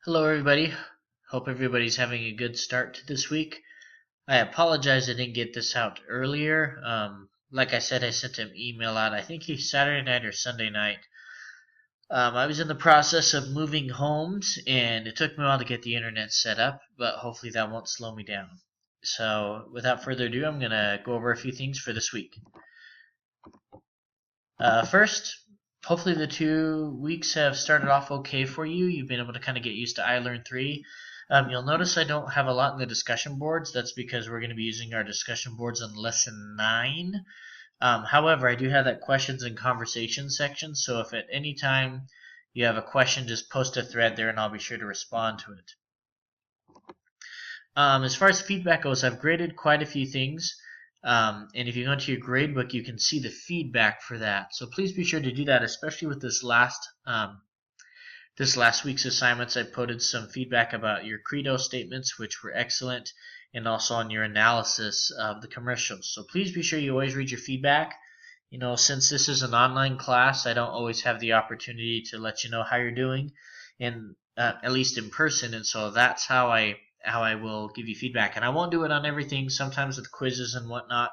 Hello, everybody. Hope everybody's having a good start to this week. I apologize I didn't get this out earlier. Like I said, I sent an email out, I think it's Saturday night or Sunday night. I was in the process of moving homes, and it took me a while to get the internet set up, but hopefully that won't slow me down. So, without further ado, I'm going to go over a few things for this week. First, hopefully the 2 weeks have started off okay for you. You've been able to kind of get used to iLearn 3. You'll notice I don't have a lot in the discussion boards. That's because we're going to be using our discussion boards on lesson 9. However, I do have that questions and conversation section, so if at any time you have a question, just post a thread there and I'll be sure to respond to it. As far as feedback goes, I've graded quite a few things. And if you go into your gradebook, you can see the feedback for that. So please be sure to do that, especially with this last week's assignments. I posted some feedback about your credo statements, which were excellent, and also on your analysis of the commercials. So please be sure you always read your feedback. You know, since this is an online class, I don't always have the opportunity to let you know how you're doing, and at least in person. And so that's how I will give you feedback. And I won't do it on everything. Sometimes with quizzes and whatnot,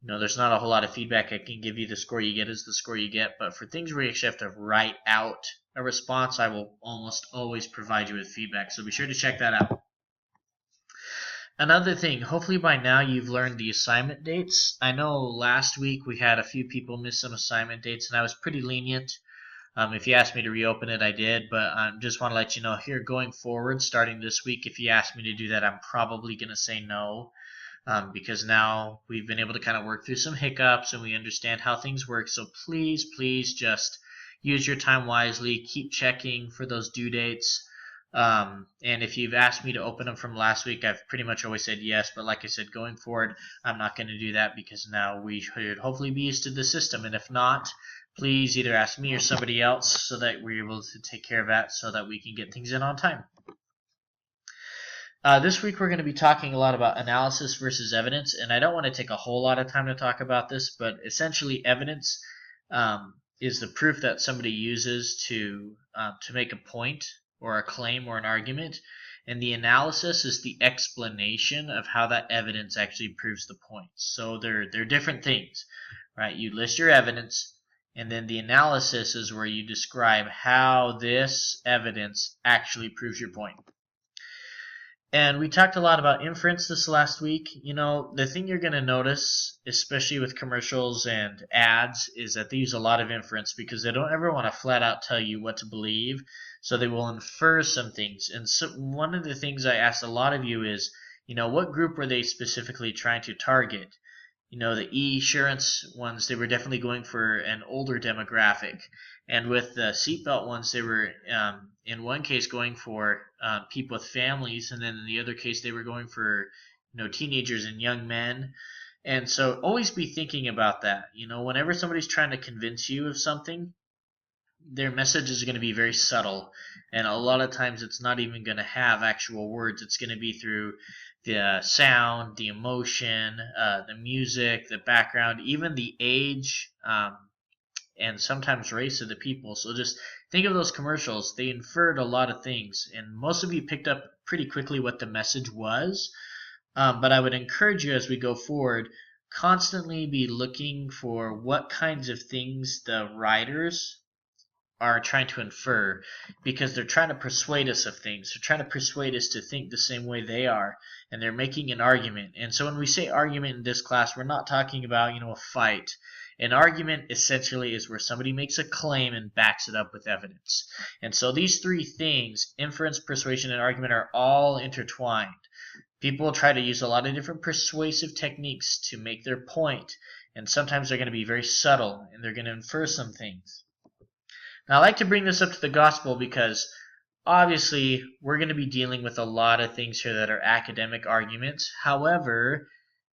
you know, there's not a whole lot of feedback I can give you. The score you get is the score you get. But for things where you actually have to write out a response, I will almost always provide you with feedback. So be sure to check that out. Another thing, hopefully by now you've learned the assignment dates. I know last week we had a few people miss some assignment dates, and I was pretty lenient. If you asked me to reopen it, I did, but I just want to let you know here going forward, starting this week, if you ask me to do that, I'm probably going to say no, because now we've been able to kind of work through some hiccups and we understand how things work. So please just use your time wisely. Keep checking for those due dates. And if you've asked me to open them from last week, I've pretty much always said yes. But like I said, going forward, I'm not going to do that because now we should hopefully be used to the system. And if not, please either ask me or somebody else so that we're able to take care of that so that we can get things in on time. This week we're going to be talking a lot about analysis versus evidence, and I don't want to take a whole lot of time to talk about this, but essentially evidence is the proof that somebody uses to make a point or a claim or an argument, and the analysis is the explanation of how that evidence actually proves the point. So they're different things, right? You list your evidence, and then the analysis is where you describe how this evidence actually proves your point. And we talked a lot about inference this last week. You know, the thing you're going to notice, especially with commercials and ads, is that they use a lot of inference because they don't ever want to flat out tell you what to believe. So they will infer some things. And so one of the things I asked a lot of you is, you know, what group were they specifically trying to target? You know, the e-insurance ones, they were definitely going for an older demographic. And with the seatbelt ones, they were, in one case, going for people with families. And then in the other case, they were going for, you know, teenagers and young men. And so always be thinking about that. You know, whenever somebody's trying to convince you of something, their message is going to be very subtle. And a lot of times it's not even going to have actual words. It's going to be through the sound, the emotion, the music, the background, even the age, and sometimes race of the people. So just think of those commercials. They inferred a lot of things, and most of you picked up pretty quickly what the message was. But I would encourage you as we go forward, constantly be looking for what kinds of things the writers are trying to infer, because they're trying to persuade us of things. They're trying to persuade us to think the same way they are, and they're making an argument. And so when we say argument in this class, we're not talking about, you know, a fight. An argument essentially is where somebody makes a claim and backs it up with evidence. And so these three things, inference, persuasion, and argument, are all intertwined. People try to use a lot of different persuasive techniques to make their point, and sometimes they're going to be very subtle, and they're going to infer some things. Now, I like to bring this up to the gospel because obviously we're going to be dealing with a lot of things here that are academic arguments. However,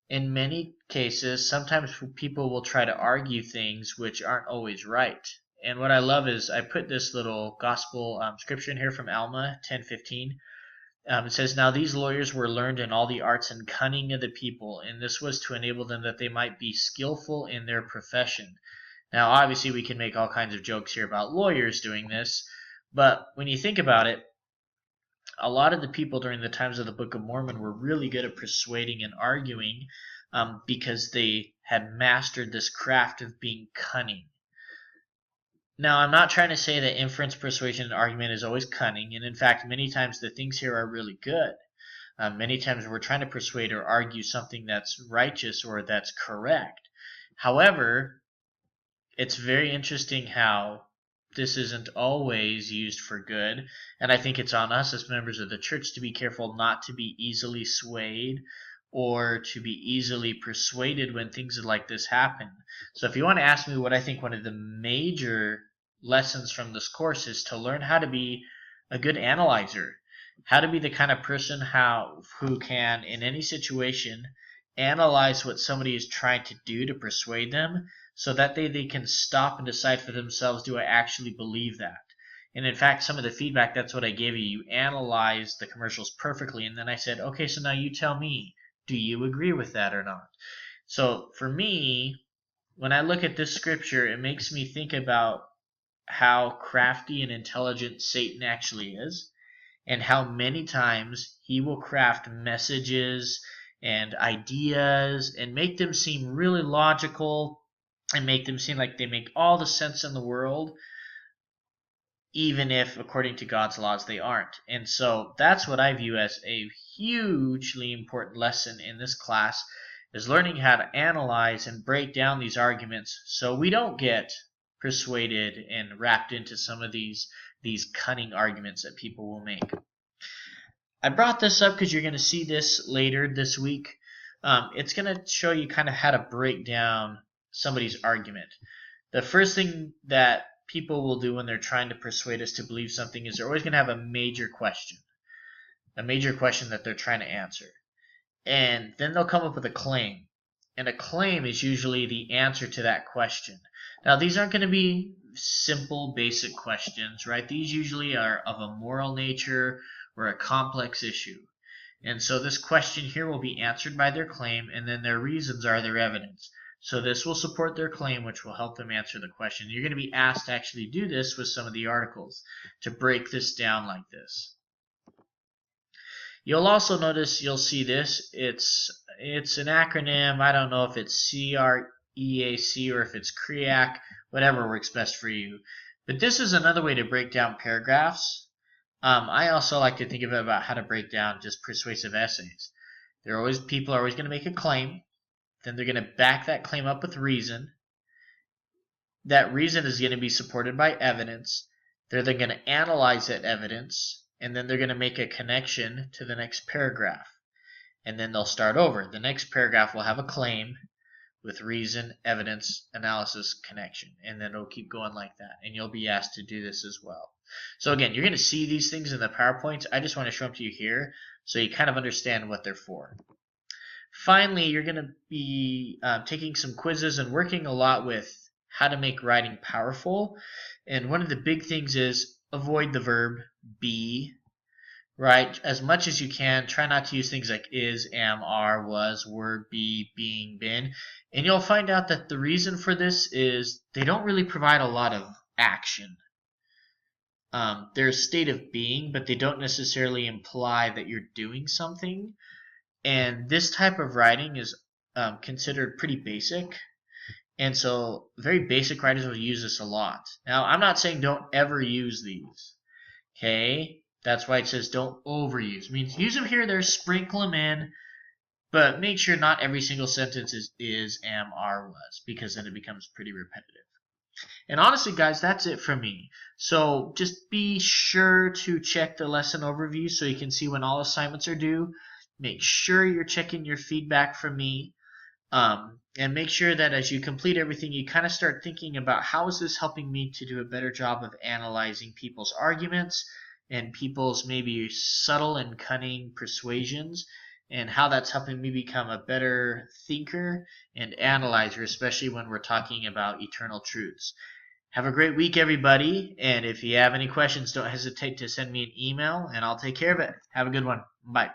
in many cases, sometimes people will try to argue things which aren't always right. And what I love is I put this little gospel scripture in here from Alma 10:15. It says, "Now these lawyers were learned in all the arts and cunning of the people, and this was to enable them that they might be skillful in their profession." Now, obviously, we can make all kinds of jokes here about lawyers doing this, but when you think about it, a lot of the people during the times of the Book of Mormon were really good at persuading and arguing because they had mastered this craft of being cunning. Now, I'm not trying to say that inference, persuasion, and argument is always cunning, and in fact, many times the things here are really good. Many times we're trying to persuade or argue something that's righteous or that's correct. However, it's very interesting how this isn't always used for good, and I think it's on us as members of the church to be careful not to be easily swayed or to be easily persuaded when things like this happen. So if you want to ask me what I think one of the major lessons from this course is to learn how to be a good analyzer, how to be the kind of person who can, in any situation, analyze what somebody is trying to do to persuade them so that they can stop and decide for themselves, do I actually believe that? And in fact, some of the feedback, that's what I gave you. You analyzed the commercials perfectly, and then I said, okay, so now you tell me, do you agree with that or not? So for me, when I look at this scripture, it makes me think about how crafty and intelligent Satan actually is, and how many times he will craft messages and ideas and make them seem really logical and make them seem like they make all the sense in the world, even if, according to God's laws, they aren't. And so that's what I view as a hugely important lesson in this class, is learning how to analyze and break down these arguments so we don't get persuaded and wrapped into some of these cunning arguments that people will make. I brought this up because you're going to see this later this week. It's going to show you kind of how to break down somebody's argument. The first thing that people will do when they're trying to persuade us to believe something is they're always going to have a major question that they're trying to answer. And then they'll come up with a claim. And a claim is usually the answer to that question. Now, these aren't going to be simple, basic questions, right? These usually are of a moral nature or a complex issue. And so this question here will be answered by their claim, and then their reasons are their evidence. So this will support their claim, which will help them answer the question. You're going to be asked to actually do this with some of the articles, to break this down like this. You'll also notice, you'll see this, it's an acronym. I don't know if it's CREAC or if it's CREAC, whatever works best for you. But this is another way to break down paragraphs. I also like to think of it about how to break down just persuasive essays. People are always going to make a claim, then they're going to back that claim up with reason. That reason is going to be supported by evidence. They're then going to analyze that evidence, and then they're going to make a connection to the next paragraph. And then they'll start over. The next paragraph will have a claim with reason, evidence, analysis, connection. And then it'll keep going like that. And you'll be asked to do this as well. So again, you're going to see these things in the PowerPoints. I just want to show them to you here so you kind of understand what they're for. Finally, you're going to be taking some quizzes and working a lot with how to make writing powerful. And one of the big things is avoid the verb be, right? As much as you can, try not to use things like is, am, are, was, were, be, being, been. And you'll find out that the reason for this is they don't really provide a lot of action. They're a state of being, but they don't necessarily imply that you're doing something. And this type of writing is considered pretty basic. And so very basic writers will use this a lot. Now, I'm not saying don't ever use these. Okay? That's why it says don't overuse. It means use them here or there, sprinkle them in, but make sure not every single sentence is, am, are, was, because then it becomes pretty repetitive. And honestly, guys, that's it from me. So just be sure to check the lesson overview so you can see when all assignments are due. Make sure you're checking your feedback from me. And make sure that as you complete everything, you kind of start thinking about how is this helping me to do a better job of analyzing people's arguments and people's maybe subtle and cunning persuasions, and how that's helping me become a better thinker and analyzer, especially when we're talking about eternal truths. Have a great week, everybody, and if you have any questions, don't hesitate to send me an email, and I'll take care of it. Have a good one. Bye.